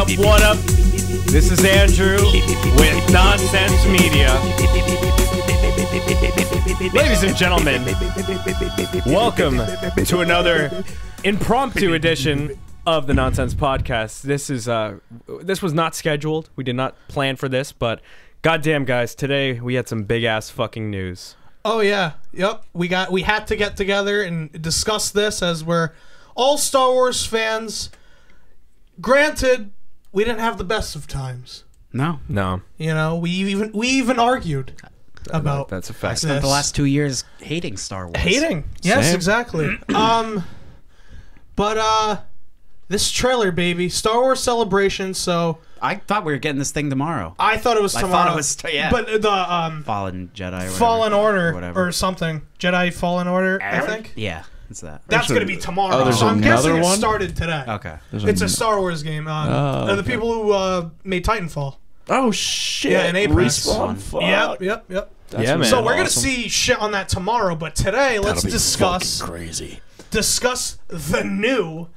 up, what up? This is Andrew with Nonsense Media. Ladies and gentlemen, welcome to another impromptu edition of the Nonsense Podcast. This was not scheduled. We did not plan for this, but goddamn guys, today we had some big ass fucking news. Oh yeah, yep. We had to get together and discuss this as we're all Star Wars fans. Granted, we didn't have the best of times. No. You know, we even argued about. That's a fact. I spent the last 2 years hating Star Wars. Hating. Yes, Same. exactly. But this trailer, baby, Star Wars Celebration. So I thought we were getting this thing tomorrow. I thought it was tomorrow. I thought it was yeah. But the Fallen Jedi or whatever. Fallen Order or whatever. or something. Jedi Fallen Order, I think. Yeah, it's that. That's going to be tomorrow. Oh, there's so I'm guessing another one? it started today. Okay. It's a Star Wars game. Oh, the people who made Titanfall. Oh shit! Yeah, in Apex. Respawn. Fuck. Yep. That's Yeah, man. So we're gonna awesome. see shit on that tomorrow, but today let's That'll be discuss fucking crazy. the new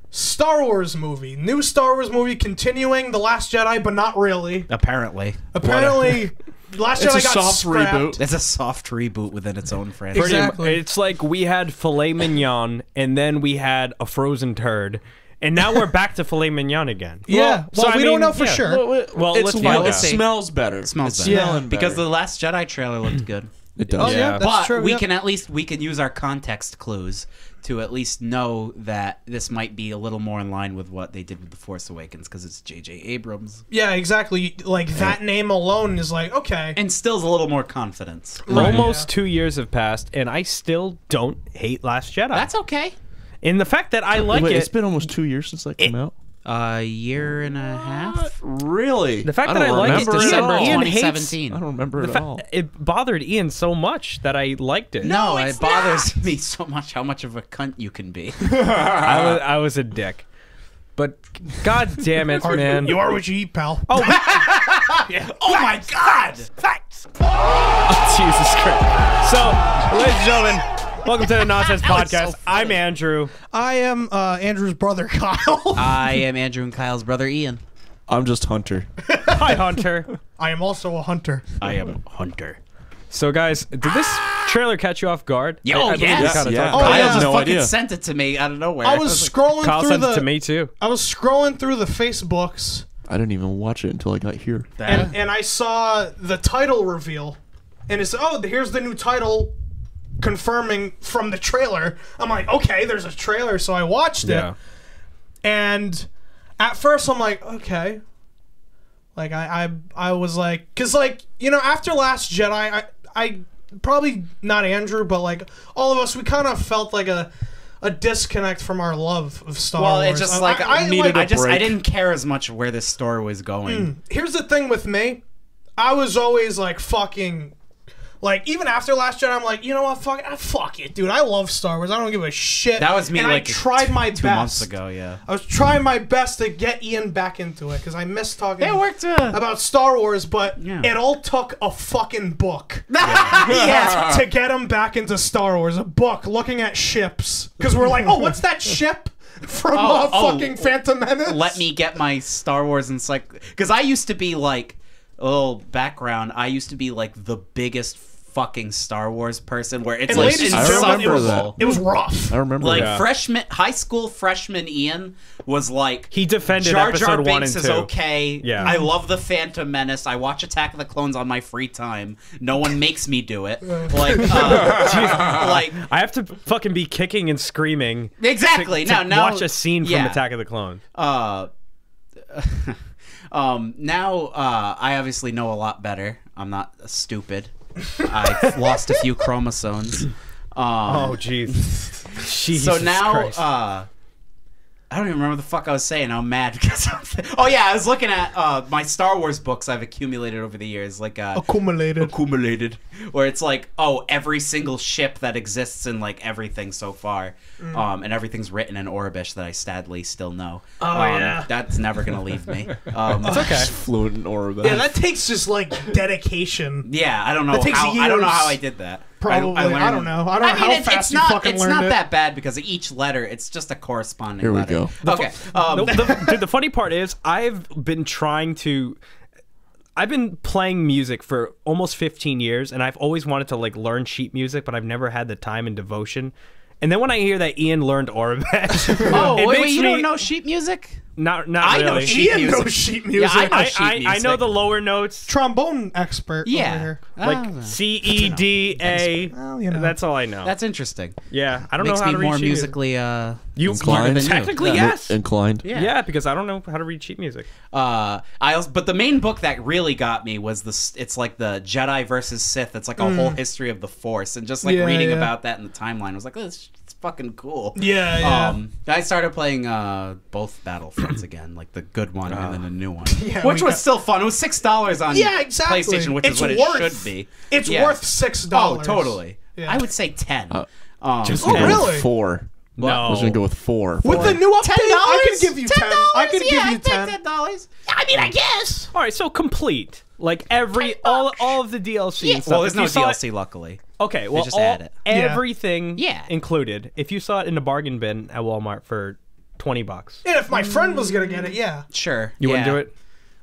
Star Wars movie. New Star Wars movie continuing The Last Jedi, but not really. Apparently. Apparently, Last It's Jedi a got soft scrapped. reboot. It's a soft reboot within its own franchise. Exactly. It's like we had filet mignon, and then we had a frozen turd, and now we're back to filet mignon again. Yeah. Well, we don't know for sure. Well, It's let's well, find it out. smells better. It smells It's better. smelling Because better. the Last Jedi trailer looked good. It does. Oh, Yeah. yeah, that's But true. we Yep. can at least use our context clues to at least know that this might be a little more in line with what they did with The Force Awakens because it's J.J. Abrams. Yeah, exactly. Like, that name alone is like, okay. Instills a little more confidence. Almost 2 years have passed, and I still don't hate Last Jedi. That's okay. In the fact that I like Wait, it. it's been almost 2 years since that came out. A year and a half? Really? The fact I that I don't like it, remember December at all. Ian hates- 2017. I don't remember it at all. It bothered Ian so much that I liked it. No, it's it bothers me so much how much of a cunt you can be. I was a dick. But god damn it, man. You are what you eat, pal. Oh, Oh my god! Jesus Christ. So, ladies and gentlemen, welcome to the Nonsense Podcast. I'm Andrew. I am Andrew's brother, Kyle. I am Andrew and Kyle's brother Ian. I'm just Hunter. Hi, Hunter. I am also a hunter. I am Hunter. So, guys, did this trailer catch you off guard? Yo, I believe we yes. kinda Yeah. talked Oh, about Kyle yeah. just no fucking idea. sent it to me out of nowhere. I was scrolling Kyle through sent the. it to me, too. I was scrolling through the Facebooks, I didn't even watch it until I got here. and I saw the title reveal, and it's here's the new title, confirming from the trailer. I'm like, okay, there's a trailer, so I watched it, Yeah. and at first I'm like, okay, like I was like, because like, you know, after Last Jedi, I probably not Andrew, but like all of us, we kind of felt like a disconnect from our love of Star Wars. Well, it's just like I needed like, a I break. didn't care as much where this story was going. here's the thing with me. I was always like fucking, like even after Last Jedi, I'm like, you know what, fuck it, dude. I love Star Wars. I don't give a shit. That was me and like I tried my 2 best. months ago, yeah. I was trying my best to get Ian back into it because I miss talking It worked. about Star Wars, but Yeah. it all took a fucking book Yeah. to get him back into Star Wars. A book looking at ships because we're like, oh, what's that ship from fucking Phantom Menace? Let me get my Star Wars because I used to be like, a little background, I used to be like the biggest fucking Star Wars person where it's And like ladies and I gentlemen, remember insufferable. it was rough. I remember Like that. high school freshman Ian was like, He defended Jar Jar episode 1 Binks and is 2. okay. Yeah. I love the Phantom Menace. I watch Attack of the Clones on my free time. No one makes me do it. Like, like I have to fucking be kicking and screaming. exactly. To now watch a scene from yeah. Attack of the Clones. Now I obviously know a lot better. I'm not stupid. I've lost a few chromosomes. Oh, jeez. Jesus So now, Christ. I don't even remember the fuck I was saying. I'm mad because oh yeah, I was looking at my Star Wars books I've accumulated over the years, like accumulated, where it's like, oh, every single ship that exists in like everything so far, and everything's written in Orbish that I sadly still know. Oh, yeah. That's never gonna leave me. It's okay. Just fluent in Orbish. Yeah, that takes just like dedication. Yeah, I don't know That takes how. I don't know years. how I did that. Probably. I don't know. I don't know how fast you fucking learned it. It's not that bad because each letter, it's just a corresponding Here we letter. go. Okay. Dude, the funny part is I've been playing music for almost 15 years, and I've always wanted to like learn sheet music, but I've never had the time and devotion. And then when I hear that Ian learned Orabesh, oh wait, you don't know sheet music? Not I really. know sheet Ian music. knows sheet music. Yeah, I know sheet music. I know the lower notes. Trombone expert. Yeah. Over here. Like C, E, D, A. Well, you know. That's all I know. That's interesting. Yeah, I don't Makes know how me to read more sheet musically You smarter than you. technically Yeah. yes. Inclined. Yeah, because I don't know how to read sheet music. But the main book that really got me was it's like the Jedi versus Sith. It's like a whole history of the Force, and just like reading about that in the timeline, I was like, oh, it's fucking cool. Yeah. I started playing both Battlefronts again, like the good one and then the new one, Yeah, which was still fun. It was $6 on exactly. PlayStation, which is what it should be. It's worth $6. Oh, totally. Yeah. I would say 10. Just Oh, 10. really? 4. No. I was gonna go with 4. With the new update, $10? I could give you 10. I could give you 10. $10. I mean, I guess. All right, so complete. Like all of the DLC and stuff. Well, there's If no you saw DLC, luckily. Okay, well, just add it. everything Yeah. included. If you saw it in a bargain bin at Walmart for $20, And if my friend was gonna get it, yeah. Sure. you wouldn't do it.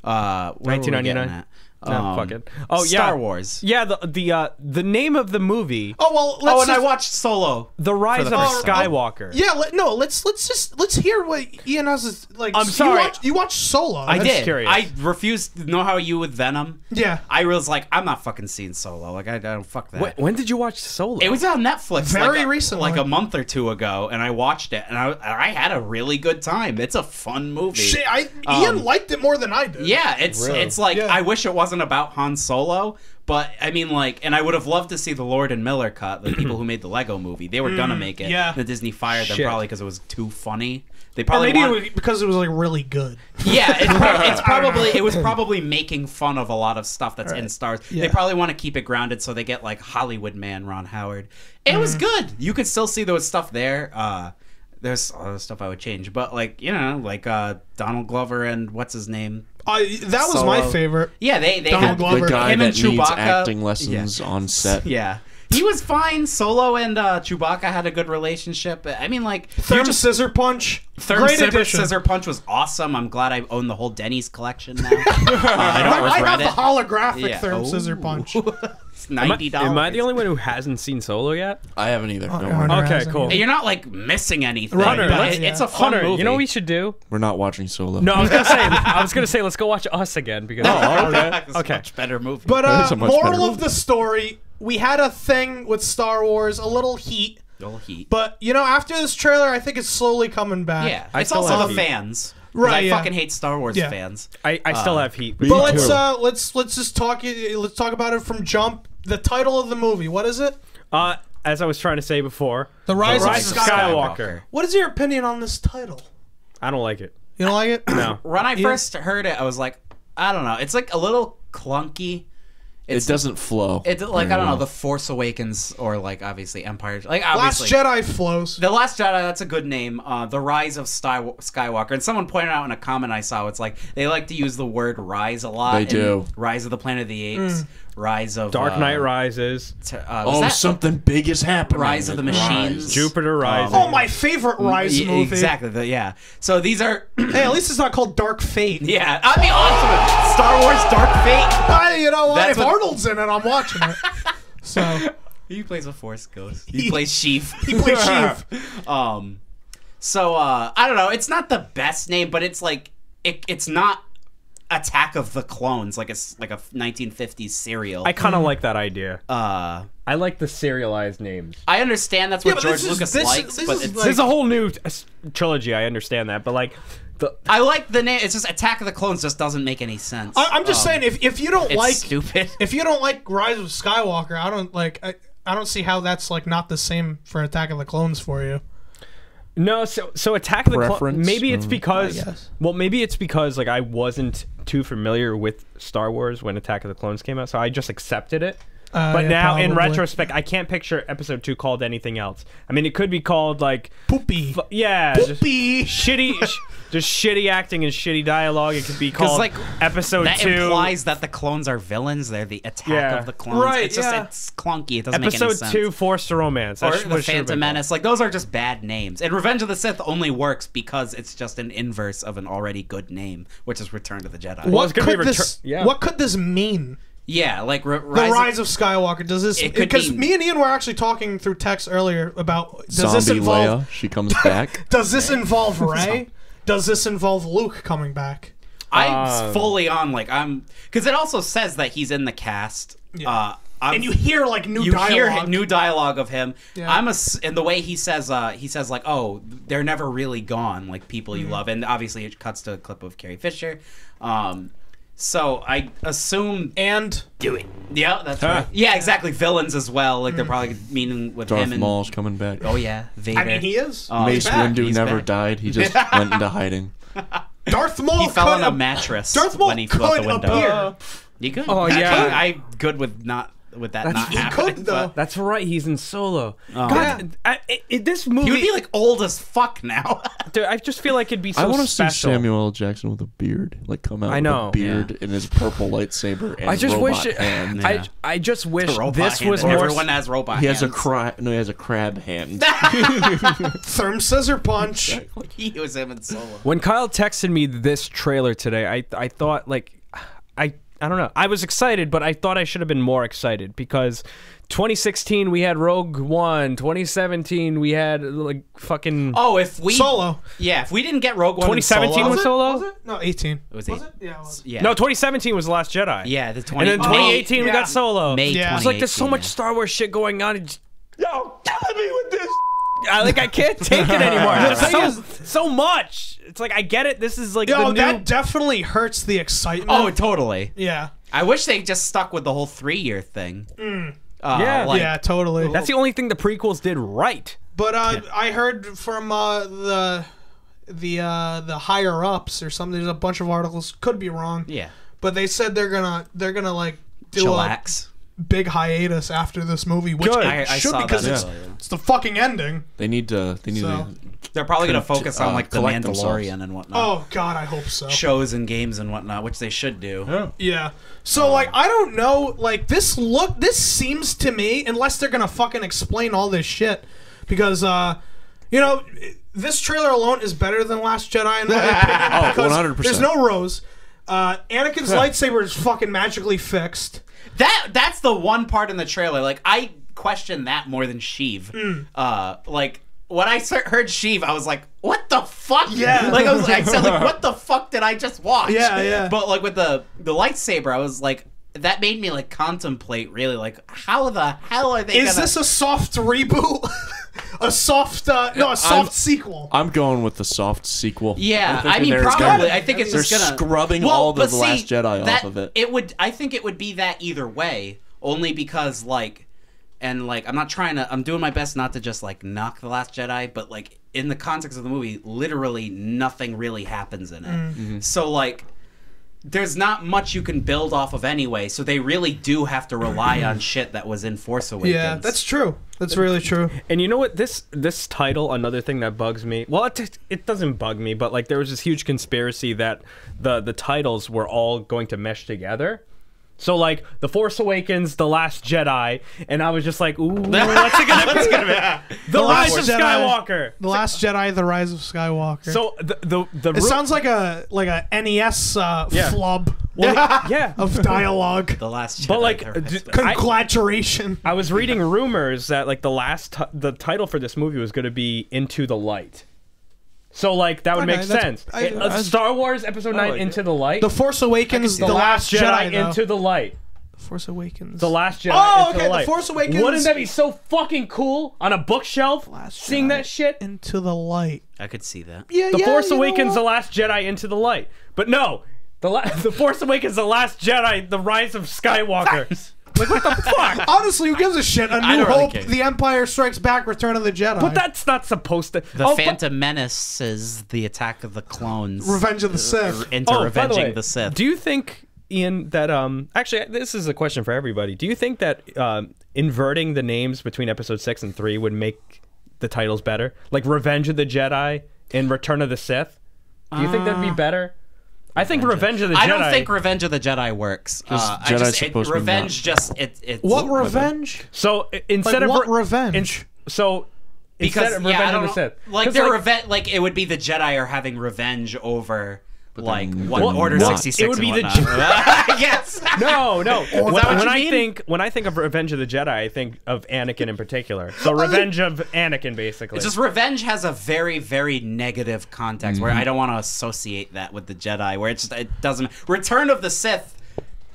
Where were we getting 1999? at? No, fuck it. Oh yeah, Star Wars. Yeah, the name of the movie, Oh well. And I watched Solo. The Rise of the first time. Skywalker. Yeah. Let's hear what Ian has like. I'm sorry. You watched Solo. I just did. curious. I refused. Know how you with Venom? Yeah. I was like, I'm not fucking seeing Solo. Like, I don't fuck that. When did you watch Solo? It was on Netflix Very recently. like a month or two ago, and I watched it, and I had a really good time. It's a fun movie. Shit, Ian liked it more than I did. Yeah, it's like Yeah. I wish it wasn't about Han Solo, but I mean, like, and I would have loved to see the Lord and Miller cut, the people who made the Lego movie. They were gonna make it. yeah. The Disney fired them Shit. probably because it was too funny. They Or probably maybe wanted- it was because it was like really good. Yeah, it was probably making fun of a lot of stuff that's in Star Wars. Yeah. They probably want to keep it grounded, so they get like Hollywood man Ron Howard. It was good. You could still see there was stuff there. There's other stuff I would change, but like Donald Glover and what's his name? That was my Solo. favorite. Yeah, they Donald had Glover. The guy him that and needs Chewbacca acting lessons on set. Yeah. He was fine. Solo and Chewbacca had a good relationship. I mean, like Third Scissor Punch. Third Great addition. Scissor Punch was awesome. I'm glad I own the whole Denny's collection now. I don't I regret have the it. holographic Yeah. Third Oh. Scissor Punch. It's $90. Am I the only one who hasn't seen Solo yet? I haven't either. Don't yeah, worry. no. Okay, hasn't cool. You're not like missing anything. Hunter, but let's- it's a fun Hunter, movie. you know what we should do? We're not watching Solo. No, I was gonna say let's go watch Us again because It's a okay. much better movie. But It's a much better moral of movie. the story, we had a thing with Star Wars, a little heat. Little heat. But after this trailer, I think it's slowly coming back. Yeah, I it's still also have the heat. fans. 'Cause Right, I yeah. fucking hate Star Wars Yeah. fans. I still have heat. But let's just talk. Let's talk about it from jump. The title of the movie. What is it? As I was trying to say before, The Rise of Rise of Skywalker. Skywalker. What is your opinion on this title? I don't like it. You don't like it? No. When I first heard it, I was like, I don't know. It's like a little clunky. It doesn't flow. It's like, very I don't know, well. The Force Awakens or like obviously Empire. Like Last obviously. Jedi flows. The Last Jedi, that's a good name. The Rise of Skywalker. And someone pointed out in a comment I saw, it's like they like to use the word rise a lot. They in do. Rise of the Planet of the Apes. Rise of Dark Knight Rises, Something big is happening. Rise of the Machines. Jupiter Rising. Oh, my favorite Rise movie. Exactly. Yeah. So these are. Hey, at least it's not called Dark Fate. Yeah. I'd be awesome. Star Wars Dark Fate. You know what? That's If what- Arnold's in it, I'm watching it. So He plays a Force Ghost. He plays Sheev. he plays Sheev. So I don't know. It's not the best name, but it's like it's not Attack of the Clones, like it's like a 1950s serial. I kind of like that idea. I I like the serialized names. understand that's what but George this is- Lucas this- likes, this but is it's, like- There's a whole new trilogy. I understand that, but like I like the name. It's just Attack of the Clones just doesn't make any sense. I'm just saying, if you don't it's like stupid. if you don't like Rise of Skywalker, I don't see how that's like not the same for Attack of the Clones for you. No, so Attack of the Clones. Preference? Maybe it's I because. guess. Well, maybe it's because like I wasn't too familiar with Star Wars when Attack of the Clones came out, so I just accepted it. But Yeah, now, in probably. retrospect, I can't picture episode 2 called anything else. I mean, it could be called like Poopy. just Poopy. shitty, just shitty acting and shitty dialogue. It could be called like, episode that 2. implies that the clones are villains. They're the attack of the clones. Right, It's just yeah. it's clunky. It doesn't make any Episode sense. 2, Forced Romance. Or That's the what it should've Phantom been called. Menace. Like, those are just bad names. And Revenge of the Sith only works because it's just an inverse of an already good name, which is Return of the Jedi. Well, it's What gonna be could this? yeah. What could this mean? Yeah, like The Rise of Skywalker. Does this? It could Because be- me and Ian were actually talking through text earlier about. Does this Zombie involve? Leia, she comes back. Does this involve Rey? Does this involve Luke coming back? I'm fully on, like, because it also says that he's in the cast. Yeah. And you hear like new dialogue. hear new dialogue of him. Yeah. And the way he says like, oh, they're never really gone, like people you love, and obviously it cuts to a clip of Carrie Fisher. So I assume And do it. Yeah, that's right. Yeah, exactly. Villains as well. Like they're probably meaning with Darth him and Maul's coming back. oh yeah, Vader. I mean, he is. Mace he's back. Windu He's never back. died. He just went into hiding. Darth Maul. He fell on could a mattress Darth Maul when he flew out the could window. appear. You good? Oh, yeah. I'm good with that not He happening. could though. That's right. He's in Solo. Oh. God, this movie. He would be like old as fuck now. Dude, I just feel like it'd be so I want to see special. Samuel L. Jackson with a beard, like come out I know. with a beard and his purple lightsaber and I just robot wish. hand. Yeah. I just wish Robot this was hand. more. Everyone has robot. He has a hands. he has a crab hand. Therm scissor punch. He was him in Solo. When Kyle texted me this trailer today, I thought like I don't know. I was excited, but I thought I should have been more excited because 2016 we had Rogue One, 2017 we had like fucking Oh, if we Solo. Yeah, if we didn't get Rogue One, 2017 in was Solo, Solo? Was it? No, 18. It was Was 8. it? Yeah. It was. Yeah. No, 2017 was The Last Jedi. Yeah, the 20. And then 2018 we yeah. got Solo. May Yeah. It's like there's so 2018, much yeah. Star Wars shit going on. Yo, killing me with this. I can't take it anymore. There's so much. It's like I get it. This is like Yo, the new. that definitely hurts the excitement. Oh, totally. yeah. I wish they just stuck with the whole 3-year thing. Yeah. like, Yeah, totally. That's the only thing the prequels did right. But I heard from the higher ups or something. There's a bunch of articles. Could be wrong. yeah. But they said they're gonna like do Chillax. a big hiatus after this movie, which Good. it I should saw because that it's, earlier. it's the fucking ending. They need to. So- They're probably going to focus on like the collect Mandalorian themselves. and whatnot. Oh God, I hope so. Shows and games and whatnot, which they should do. Yeah. So like I don't know, like this seems to me, unless they're gonna fucking explain all this shit, because you know, this trailer alone is better than Last Jedi in my opinion. because 100%. There's no Rose. Anakin's lightsaber is fucking magically fixed. That's the one part in the trailer. Like I question that more than SHEEV. Like when I heard SHEEV, I was like, "What the fuck?" Yeah. Like I said, like, "What the fuck did I just watch?" Yeah, yeah. But like with the lightsaber, I was like, that made me like contemplate really, like, how the hell are they? Is this a soft reboot? a soft sequel. I'm going with the soft sequel. Yeah, I'm I thinking mean, there's probably. gonna- I think it's they're just gonna scrubbing all but the Last Jedi off of it. I think it would be that either way, only because like, and like, I'm doing my best not to just like knock the Last Jedi, but like in the context of the movie, literally nothing really happens in it. So like, there's not much you can build off of anyway. So they really do have to rely on shit that was in Force Awakens. Yeah, that's true. That's really true. And you know what? This title, another thing that bugs me. Well, it doesn't bug me, but like there was this huge conspiracy that the titles were all going to mesh together. So like The Force Awakens, The Last Jedi, and I was just like, ooh, what's it gonna be? The Rise of Jedi. Skywalker. The Last Jedi, The Rise of Skywalker. So the it sounds like a NES flub yeah. of dialogue. The Last Jedi. But like, Congratulation. I was reading rumors that like the title for this movie was going to be Into the Light. So like that would Okay, make that's- sense. Star Wars Episode 9 like Into the Light. The Force Awakens, The Last Jedi though. Into the Light. Force Awakens. The Last Jedi Oh, Into okay, the The Light. Force Awakens- Wouldn't that be so fucking cool on a bookshelf? Last Seeing Jedi that shit. Into the Light. I could see that. Yeah, The Force you know Awakens, The what? Last Jedi Into the Light. But no, the Force Awakens, The Last Jedi, The Rise of Skywalker. Like what the fuck? Honestly, who gives a shit? A I New don't really Hope, care. The Empire Strikes Back, Return of the Jedi. But that's not supposed to. The Phantom Menace is the Attack of the Clones. Revenge of the Sith. Into by the Revenging way, the Sith. Do you think Ian, that actually this is a question for everybody. Do you think that inverting the names between episode 6 and 3 would make the titles better? Like Revenge of the Jedi and Return of the Sith? Do you think that'd be better? I think Revenge of the Jedi. I don't think Revenge of the Jedi works. Revenge just it. What revenge? So instead of what revenge? So because instead of Revenge of the Sith, like their revenge, like it would be the Jedi are having revenge over. Like what Order 66 it would be the yes. No. When I think of Revenge of the Jedi, I think of Anakin in particular. So Revenge of Anakin, basically. It's just revenge has a very, very negative context where I don't want to associate that with the Jedi. Where it doesn't. Return of the Sith,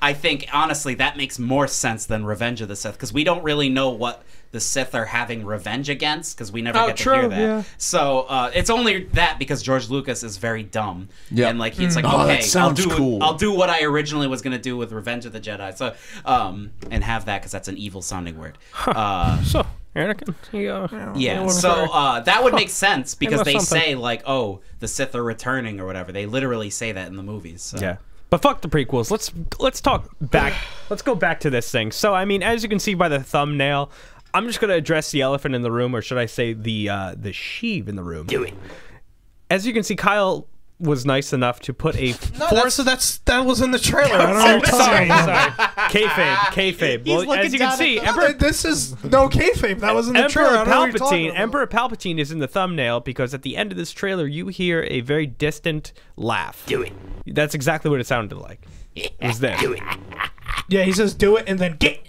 I think honestly that makes more sense than Revenge of the Sith because we don't really know what the Sith are having revenge against because we never get to hear that. Yeah. So it's only that because George Lucas is very dumb. Yeah. And like he's like, okay, that sounds cool. I'll do what I originally was gonna do with Revenge of the Jedi. So and have that because that's an evil sounding word. So Anakin, yeah. So that would make sense because they say like, oh, the Sith are returning or whatever. They literally say that in the movies. So. Yeah. But fuck the prequels. Let's talk back. Let's go back to this thing. So I mean, as you can see by the thumbnail, I'm just gonna address the elephant in the room, or should I say the SHEEV in the room? Do it. As you can see, Kyle was nice enough to put a that was in the trailer. I don't know what you're talking about. Kayfabe. Well, as you can see, this is no kayfabe. That was in the trailer. I don't know what you're talking about. Emperor Palpatine is in the thumbnail because at the end of this trailer, you hear a very distant laugh. Do it. That's exactly what it sounded like. It was this. Do it. Yeah, he says do it and then get.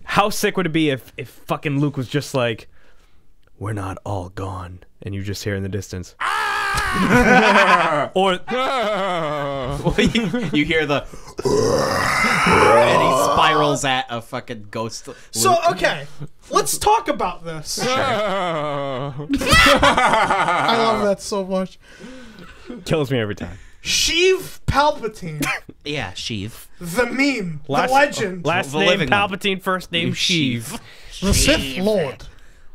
How sick would it be if fucking Luke was just like, we're not all gone, and you just hear in the distance. Or you hear the and he spirals at a fucking ghost. So okay, let's talk about this. I love that so much. Kills me every time. SHEEV Palpatine. Yeah, SHEEV. The meme. The legend. Last name Palpatine, first name SHEEV. The Sith Lord.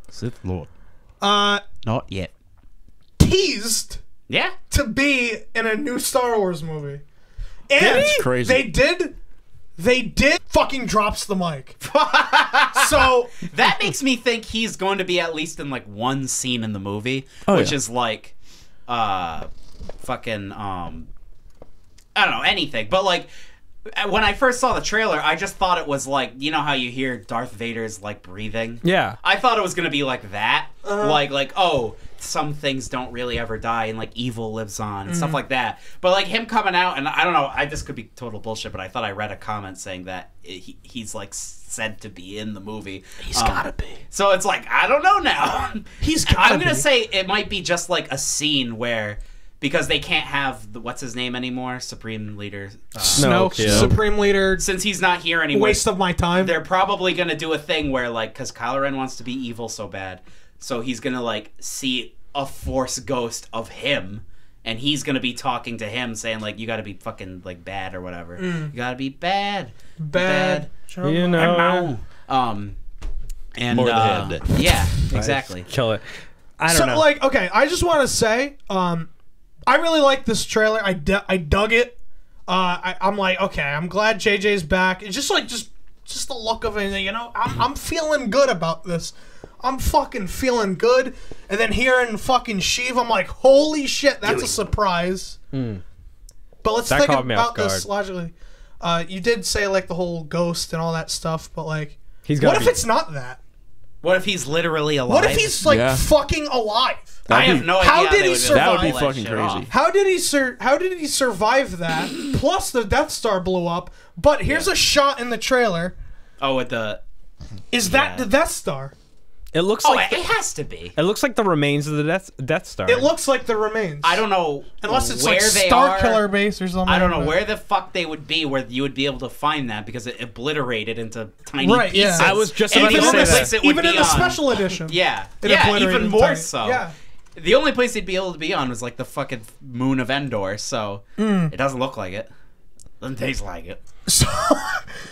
Sith Lord. Not yet. Teased. Yeah. To be in a new Star Wars movie. And That's crazy. They did fucking drops the mic. So that makes me think he's going to be at least in like one scene in the movie, which is like fucking I don't know, anything. But like when I first saw the trailer, I just thought it was like, you know how you hear Darth Vader's like breathing? Yeah. I thought it was gonna be like that. Like oh, some things don't really ever die and like evil lives on and stuff like that. But like him coming out, and I don't know, this could be total bullshit, but I thought I read a comment saying that he's like said to be in the movie. He's gotta be. So it's like, I don't know now. I'm gonna say it might be just like a scene where, because they can't have the, what's his name anymore, Supreme Leader Snoke, Supreme Leader. Since he's not here anymore, waste of my time. They're probably gonna do a thing where like, because Kylo Ren wants to be evil so bad, so he's gonna like see a Force ghost of him, and he's gonna be talking to him, saying like, you gotta be fucking like bad or whatever. You gotta be bad. You know. And more than yeah, exactly. Kill it. I don't know. Like, okay, I just want to say, I really like this trailer. I dug it. I'm like, okay, I'm glad JJ's back. It's just like just the look of it. You know, I'm feeling good about this. I'm fucking feeling good. And then hearing fucking SHEEV, I'm like, holy shit, that's a surprise. But let's think about this logically. You did say like the whole ghost and all that stuff, but like, what if it's not that? What if he's literally alive? What if he's like fucking alive? I have no idea. How did he survive? That would be fucking crazy. How did he survive that? Plus the Death Star blew up. But here's a shot in the trailer. Oh, with the is that the Death Star? It looks like it has to be. It looks like the remains of the Death Star. It looks like the remains. I don't know unless it's where like they Star are. Killer Base or something. I don't know where the fuck they would be, where you would be able to find that because it obliterated into tiny pieces. Yeah. I was just about to say that. Even in the special edition. Yeah, even more so. Yeah. The only place he'd be able to be on was like the fucking moon of Endor, so it doesn't look like it. Doesn't taste like it. So,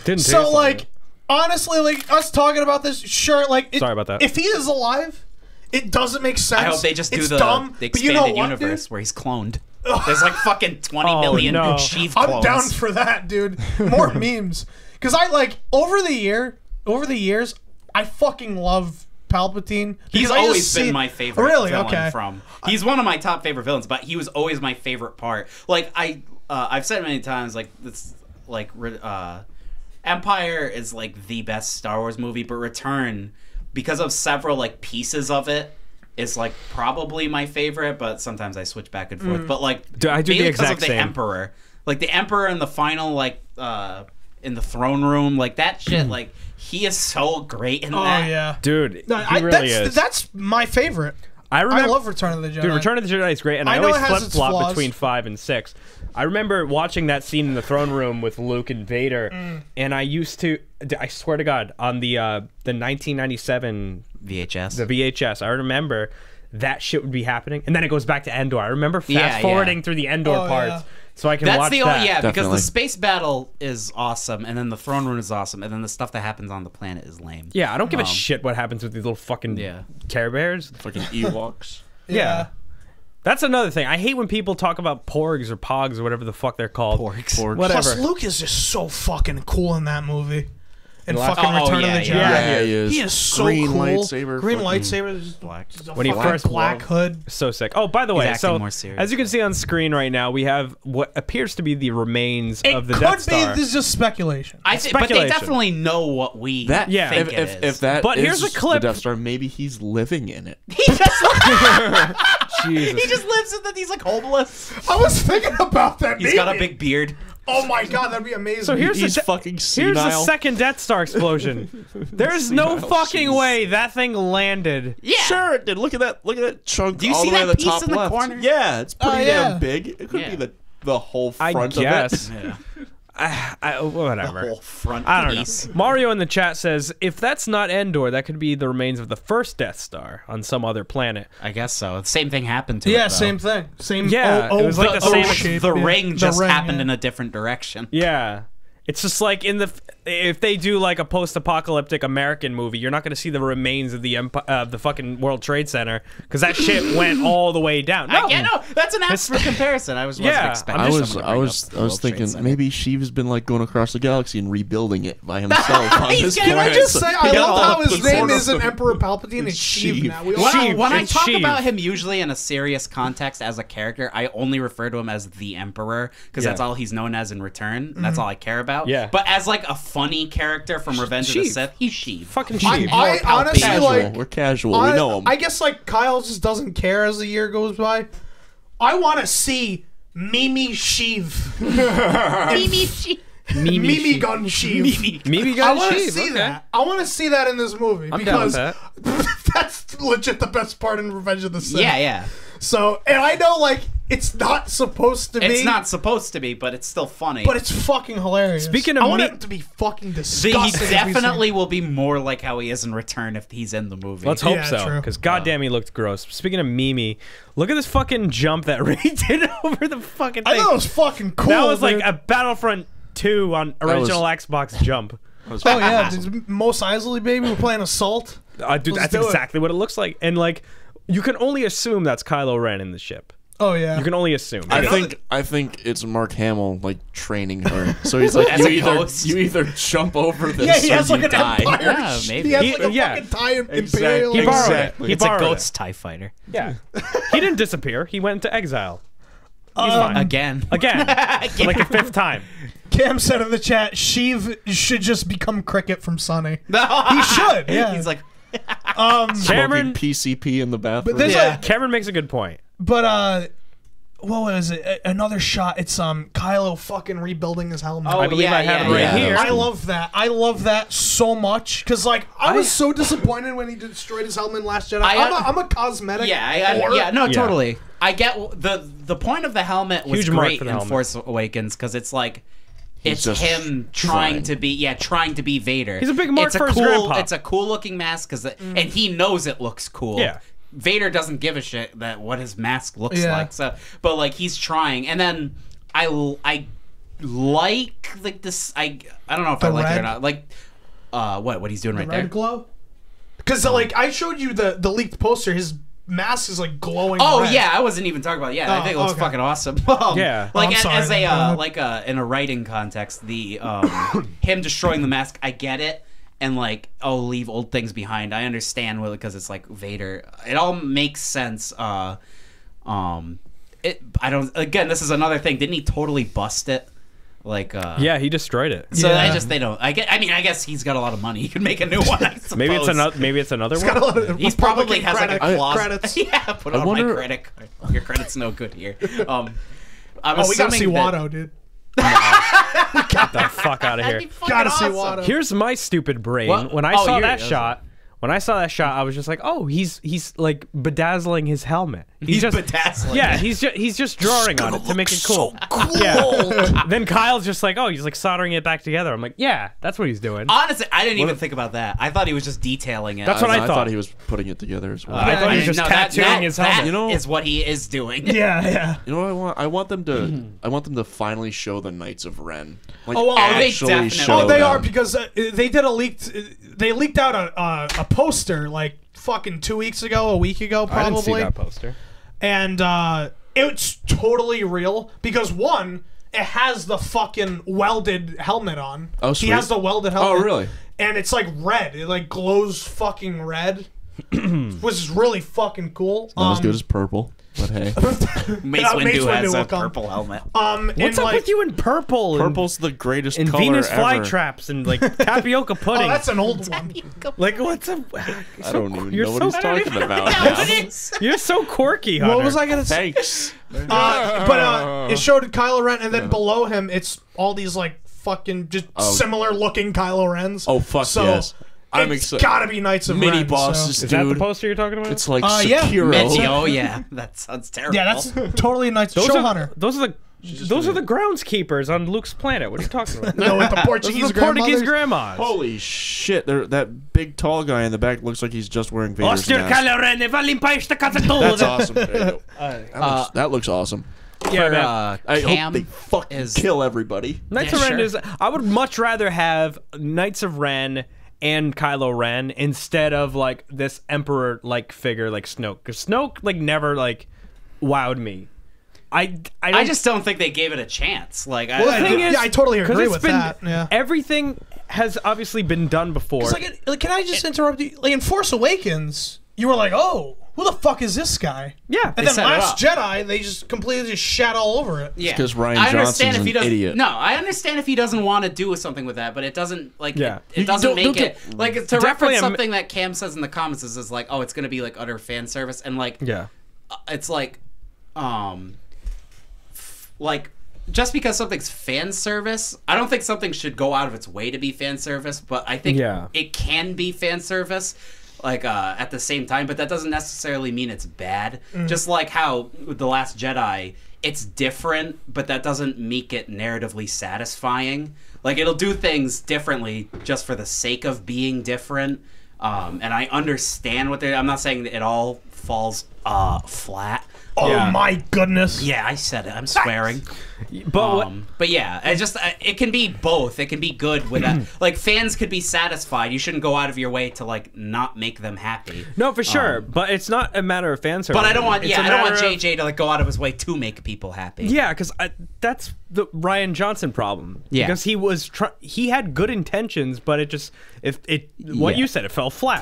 Didn't taste like it. Honestly, like us talking about this, sure, like sorry about that. If he is alive, it doesn't make sense. I hope they just do the expanded universe where he's cloned. There's like fucking 20 million SHEEV clones. I'm down for that, dude. More memes. Because I like over the years, I fucking love Palpatine. He's always been my favorite villain Okay. from. He's one of my top favorite villains, but he was always my favorite part. Like I've said many times, like this, like Empire is like the best Star Wars movie, but Return, because of several like pieces of it, is like probably my favorite. But sometimes I switch back and forth. But like, I do the exact because of the same. Emperor, like the Emperor in the final, like in the throne room, like that shit, like. He is so great in that. Oh yeah, dude. He really is. That's my favorite. I love Return of the Jedi. Dude, Return of the Jedi is great, and I know always it has flip its flop flaws. between 5 and 6. I remember watching that scene in the throne room with Luke and Vader, and I used to. I swear to God, on the 1997 VHS, the VHS, I remember that shit would be happening, and then it goes back to Endor. I remember fast forwarding through the Endor parts. So I can watch that. Because the space battle is awesome, and then the throne room is awesome, and then the stuff that happens on the planet is lame. Yeah, I don't give a shit what happens with these little fucking Care Bears. Fucking Ewoks. Yeah. That's another thing. I hate when people talk about porgs or pogs or whatever the fuck they're called. Porgs. Whatever. Plus, Luke is just so fucking cool in that movie. And fucking Return of the Jedi. Yeah, he is so Green cool. Lightsaber, Green fucking lightsaber. Just black. When he first black hood. So sick. Oh, by the way, acting so more serious. as you can see on screen right now, we have what appears to be the remains of the Death Star. This is just speculation. But they definitely know what we think it is. If that But is here's a clip. the Death Star, maybe he's living in it. He just Jesus. he just lives in that. He's like homeless. I was thinking about that. He's got a big beard. Oh my god, that'd be amazing. So here's He's fucking senile. Here's the second Death Star explosion. There's no fucking way that thing landed. Yeah, Sure it did. Look at that chunk. Do you all see the way that at the piece top in the left. corner? Yeah, it's pretty yeah. damn big. It could be the whole I front guess. of it. Yeah. Whatever. The whole front I don't piece. know. Mario in the chat says, if that's not Endor, that could be the remains of the first Death Star on some other planet. I guess so. The same thing happened to it. Yeah, though. same thing. Same. Yeah, it was like the same shape, The yeah. ring just ring, happened yeah. in a different direction. Yeah. It's just like if they do like a post-apocalyptic American movie, you're not going to see the remains of the fucking World Trade Center because that shit went all the way down. No. No, that's an apt for comparison. I wasn't expecting. I was someone to bring up the World Trade thinking Center. maybe Sheev's been like going across the galaxy and rebuilding it by himself on his Can I planet. just say, I love how his name corner. isn't Emperor Palpatine, it's Sheev Sheev. now. We When, all I, when I It's talk SHEEV. about him usually in a serious context as a character, I only refer to him as the Emperor because that's all he's known as in Return. And that's all I care about. Yeah. But as like a funny character from Revenge of the SHEEV. Sith, he's SHEEV. Fucking I Sheev. honestly Casual. like. We're casual. We know him. I guess like Kyle just doesn't care as the year goes by. I want to see Mimi Sheev. Mimi Gun Sheev. Mimi I got want to Sheev. see Okay. that. I want to see that in this movie I'm down with because that. that's legit the best part in Revenge of the Sith. Yeah. So, and I know like it's not supposed to be. It's not supposed to be, but it's still funny. But it's fucking hilarious. Speaking of I want me- it to be fucking he disgusting. definitely will be more like how he is in Return if he's in the movie. Let's hope Yeah, so, true. because goddamn, he looked gross. Speaking of Mimi, look at this fucking jump that Ray did over the fucking thing. I thought it was fucking cool. that was like dude. a Battlefront 2 on original Xbox jump. Oh yeah, dude, Mos Eisley baby. We're playing Assault. Dude, Let's that's do it. exactly what it looks like. And like, you can only assume that's Kylo Ren in the ship. Oh yeah. You can only assume. I think it's Mark Hamill like training her. So he's like, As a ghost. you either jump over this Yeah, he or has you like an die. Empire. Yeah, maybe. He has like a Yeah. fucking tie Imperial. Exactly. He borrowed Exactly. it. He It's a borrowed ghost TIE fighter. it. Yeah. He didn't disappear. He went into exile. He's fine. Again. Again. For like the 5th time. Cam said in the chat, Sheev should just become Cricket from Sunny. No. He should. Yeah. He's like, Cameron, Smoking PCP in the bathroom. there's Yeah. Cameron makes a good point. but what was it? Another shot. It's Kylo fucking rebuilding his helmet. oh, I believe yeah, I have it yeah, right yeah. here. I love that. I love that so much because, like, I was so disappointed when he destroyed his helmet in Last Jedi. I'm a cosmetic. Yeah, no, Yeah. totally. I get the point of the helmet was Huge mark great for the in helmet. Force Awakens because it's like it's just him trying to be Vader. He's a big mark it's for a his cool, grandpa. It's a cool looking mask and he knows it looks cool. Yeah. Vader doesn't give a shit that what his mask looks Yeah. like. So, but like he's trying, and then I like this. I don't know if I like it or red? not. Like what he's doing right Red there. glow. Because like I showed you the leaked poster. His mask is like glowing. Oh red. yeah, I wasn't even talking about it. Yeah, I think it looks fucking awesome. Yeah. Like I'm as sorry. a like in a writing context, the him destroying the mask, I get it. And like, oh, leave old things behind. I understand because it's like Vader. It all makes sense. I don't. Again, this is another thing. Didn't he totally bust it? Like, yeah, he destroyed it. So Yeah. they don't. I guess he's got a lot of money. He can make a new one. I suppose. Maybe it's another Got a one. lot of He's probably has like a credit- clause. credits. Yeah, put it on my credit card. Your credit's no good here. I'm We gotta see assuming that- Watto, dude. Get the fuck out of here. Gotta see Watto. Here's my stupid brain. What? When I Oh, saw you're- that shot, I was just like, oh, he's like bedazzling his helmet. He's just bedazzling. Yeah, he's just drawing on it to make it cool. Yeah. Then Kyle's just like, oh, he's like soldering it back together. I'm like, yeah, that's what he's doing. Honestly, I didn't even think about that. I thought he was just detailing it. That's what I thought. he was putting it together as well. I thought he was just No, tattooing his helmet. That You know- is what he is doing. Yeah. You know what I want? I want them to finally show the Knights of Ren. Like, Oh, well, they actually definitely- show Oh, they them. are because they did a leaked. They leaked out a poster like fucking 2 weeks ago, a week ago, probably. I didn't see that poster. And it's totally real because one, it has the fucking welded helmet on. Oh, He sweet. has the welded helmet. Oh, really? And it's like red. It like glows fucking red, which is really fucking cool. Not as good as purple, but hey, Mace Mace Windu has Windu a will come. purple helmet. What's up with you in purple? purple's the greatest and color Venus ever. flytraps and like tapioca pudding. Oh, that's an old one. Like what's up? I don't even you're know what so- he's talking about Yeah, now. what it is. You're so quirky, Hunter. What was I gonna say? Thanks. But it showed Kylo Ren, and then below him, it's all these like fucking just similar looking Kylo Rens. Oh, fuck so yes. I'm it's excited. gotta be Knights of Mini Ren. bosses, So. Is that the dude. poster you're talking about? It's like Yeah. Sekiro. Mitzi, oh yeah, that sounds terrible. Yeah, that's totally Knights. those Show are, Hunter. Those are the groundskeepers on Luke's planet. What are you talking about? No, with the Those Portuguese are the Portuguese grandmothers. grandmas. Holy shit! That big tall guy in the back looks like he's just wearing Vader's Ostir mask. Kylo Ren, va limpar esta casa That's toda. awesome. There you go. That looks awesome. Yeah, For, man. I Cam hope they fucking is kill everybody. Knights Yeah, of Ren sure. is. I would much rather have Knights of Ren and Kylo Ren instead of like this Emperor like figure like Snoke. Because Snoke like never like wowed me. I just don't think they gave it a chance. Like, Well, I the thing is, I totally 'cause agree it's with been- that. Yeah. Everything has obviously been done before. It's like, can I just interrupt you? Like in Force Awakens, you were like, "Oh, who the fuck is this guy?" yeah. And then set it Last up. Jedi, they just completely just shat all over it. yeah. 'cause Rian I understand Johnson's if he an doesn't. idiot. No, I understand if he doesn't want to do something with that, but it doesn't like. Yeah. It doesn't Don't- make don't it get- like to Definitely reference a- something that Cam says in the comments is like, oh, it's gonna be like utter fan service, and like, Yeah. it's like, like. Just because something's fan service, I don't think something should go out of its way to be fan service, but I think Yeah. it can be fan service, like at the same time. But that doesn't necessarily mean it's bad. Just like how with The Last Jedi, it's different, but that doesn't make it narratively satisfying. Like it'll do things differently just for the sake of being different. And I understand what they're. I'm not saying that it all falls flat. Oh Yeah. my goodness. Yeah, I said it. I'm swearing. But But yeah, it just it can be both. It can be good with that. Like fans could be satisfied. You shouldn't go out of your way to like not make them happy. no, for sure. But it's not a matter of fan service. But I don't want It's a I don't want matter of- JJ to like go out of his way to make people happy. Yeah, because that's the Rian Johnson problem. Yeah. Because he had good intentions, but it just what Yeah. you said, it fell flat.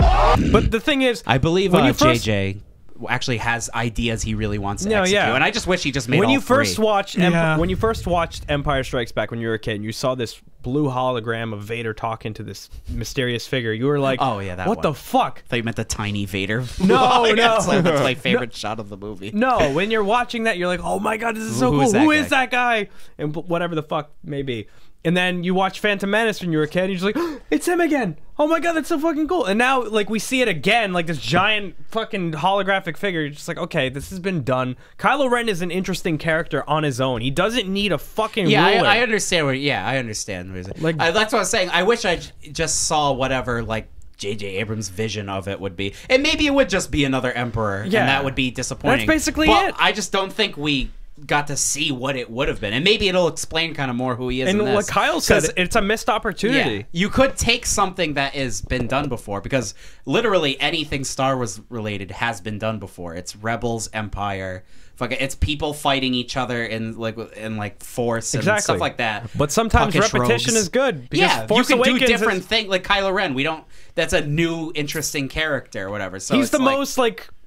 But the thing is, I believe when you first- JJ actually has ideas he really wants to No, execute, yeah. and I just wish he just made when all you first three. watched Yeah. when you first watched Empire Strikes Back when you were a kid, and you saw this blue hologram of Vader talking to this mysterious figure, you were like, Oh, yeah, that what one. the fuck? I thought you meant the tiny Vader. No, no. that's my favorite shot of the movie. No, when you're watching that, you're like, oh my god, this is so Who cool. is that Who guy? is that guy? And whatever the fuck may be. And then you watch Phantom Menace when you were a kid, and you're just like, it's him again. Oh my god, that's so fucking cool. And now, like, we see it again, like this giant fucking holographic figure. You're just like, okay, this has been done. Kylo Ren is an interesting character on his own. He doesn't need a fucking Yeah, ruler. I understand where. Yeah, I understand. Where he's like, Like- that's what I was saying. I wish I just saw whatever like J.J. Abrams' vision of it would be, and maybe it would just be another Emperor, Yeah. and that would be disappointing. That's basically but it. I just don't think we got to see what it would have been, and maybe it'll explain kind of more who he is. And in this. what Kyle said, it's a missed opportunity. Yeah, you could take something that has been done before, because literally anything Star Wars related has been done before. It's Rebels, Empire, it's people fighting each other in Force and stuff like that. But sometimes Puckish repetition rogues. is good. Because Yeah, Force you can Awakens do different things, like Kylo Ren. That's a new interesting character or whatever. So he's it's the most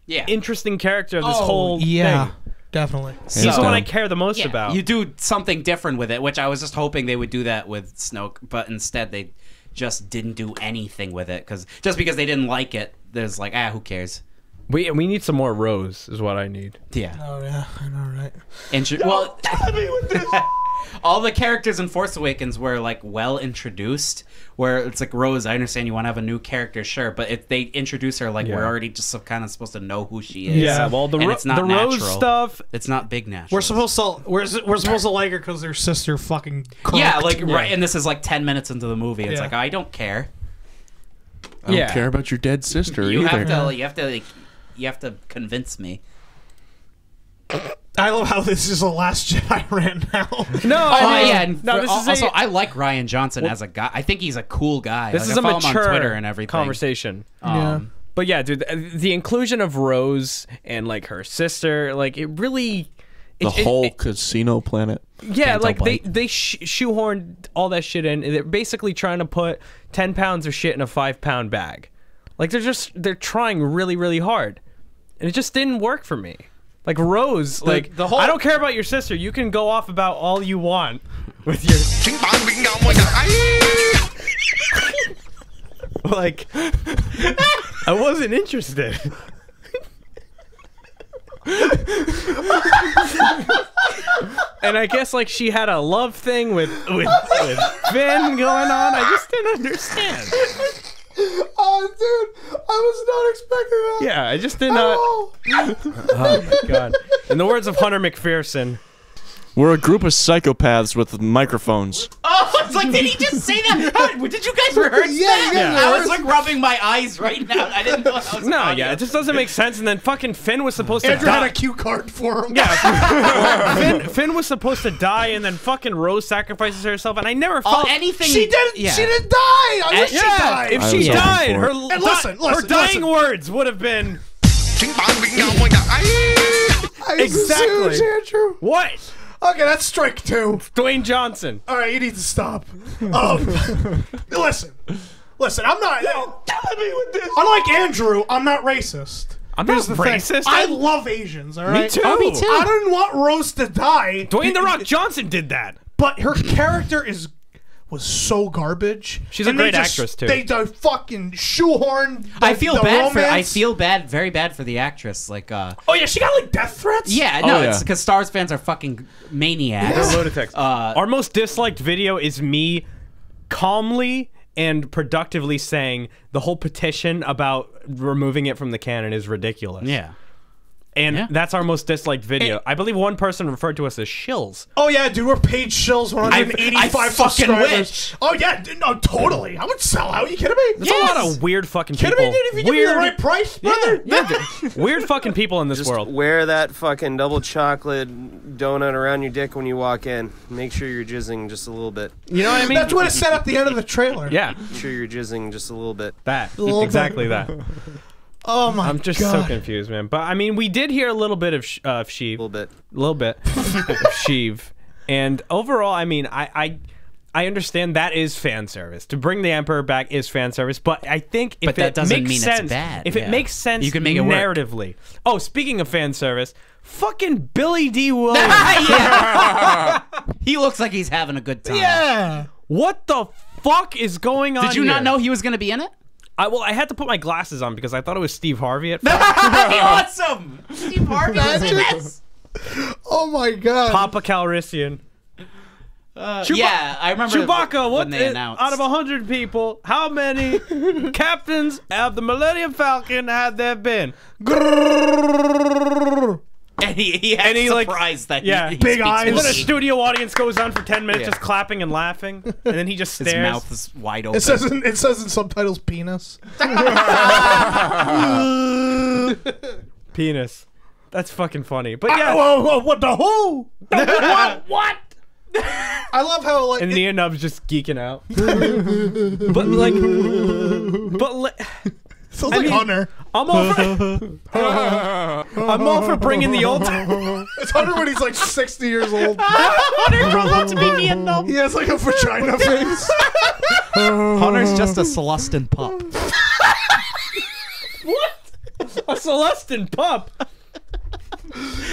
interesting character of this whole thing. Definitely. He's the one I care the most about. You do something different with it, which I was just hoping they would do that with Snoke, but instead they just didn't do anything with it, because they didn't like it. There's who cares? We need some more Rose, is what I need. Yeah. Oh yeah, I know, right? Well, all the characters in Force Awakens were well introduced. Where it's Rose, I understand you want to have a new character, sure, but if they introduce her, we're already just kind of supposed to know who she is. Yeah, well, it's not the Rose natural stuff. It's not big natural. We're supposed to like her because their sister fucking cooked. Yeah, right, and this is 10 minutes into the movie. It's I don't care. I don't care about your dead sister either. You have to convince me. I love how this is a Last Jedi rant now. I like Rian Johnson as a guy. I think he's a cool guy. This is a follow him on mature Twitter and everything. conversation. But yeah, dude, the inclusion of Rose and her sister, it really the whole casino planet. Yeah, they shoehorned all that shit in. They're basically trying to put 10 pounds of shit in a 5-pound bag. They're trying really, really hard, and it just didn't work for me. Rose, the whole, I don't care about your sister. You can go off about all you want with your I wasn't interested. And I guess she had a love thing with Finn going on. I just didn't understand. Oh, dude, I was not expecting that. Yeah, I just did not. Oh my god! In the words of Hunter McPherson, we're a group of psychopaths with microphones. Oh, it's did he just say that? Did you guys rehearse that? Yeah. I was rubbing my eyes right now. I didn't know that was audio. It just doesn't make sense. And then fucking Finn was supposed to Andrew die. had a cue card for him. Yeah, Finn was supposed to die, and then fucking Rose sacrifices herself, and I never felt anything. She didn't. Yeah. She didn't die. I wish she died. If she died, her dying words would have been exactly. Andrew. What? Okay, that's strike 2. Dwayne Johnson. All right, you need to stop. Listen, I'm not. With this. Unlike Andrew, I'm not racist. I'm not racist. I love Asians. All right. Me too. Oh, me too. I didn't want Rose to die. Dwayne "The Rock" Johnson did that. But her character was so garbage. She's a great actress too. They fucking shoehorned. I feel very bad for the actress. Oh yeah, she got death threats. Yeah, no, it's because Star Wars fans are fucking maniacs. They're lunatics. Our most disliked video is me calmly and productively saying the whole petition about removing it from the canon is ridiculous. Yeah. And that's our most disliked video. I believe one person referred to us as shills. Oh yeah, dude, we're paid shills. 185 subscribers. Wish. Oh yeah, no, totally. I would sell out. You kidding me? There's a lot of weird fucking people. Kidding me, dude? If you give me the right price, brother. Yeah. Weird fucking people in this world. Wear that fucking double chocolate donut around your dick when you walk in. Make sure you're jizzing just a little bit. You know what I mean? That's what it said at the end of the trailer. Yeah. Make sure you're jizzing just a little bit. Exactly that. Oh my god. I'm just so confused, man. But I mean, we did hear a little bit of SHEEV. A little bit. of SHEEV. And overall, I mean, I understand that is fan service. To bring the Emperor back is fan service, but I think if that it doesn't makes mean sense, it's bad. If it makes sense you can make it narratively. Work. Oh, speaking of fan service, fucking Billy D. Williams. He looks like he's having a good time. Yeah. What the fuck is going on? Did you not know he was going to be in it? I had to put my glasses on because I thought it was Steve Harvey at first. Awesome! Steve Harvey is in this. Oh my god. Papa Calrissian. Yeah, I remember Chewbacca, when they announced. Out of 100 people, how many captains of the Millennium Falcon had there been? And he had surprised that he big eyes. And then a studio audience goes on for 10 minutes just clapping and laughing, and then he just stares. His mouth is wide open. It says in subtitles penis. Penis. That's fucking funny. But yeah. What the who? What? I love how like And Nia Nub's just geeking out. but sounds like Hunter. I'm all for bringing the old. It's Hunter when he's like 60 years old. Hunter grows up to be Nia Nub. He has like a vagina face. Hunter's just a Celestin pup. What? A Celestin pup?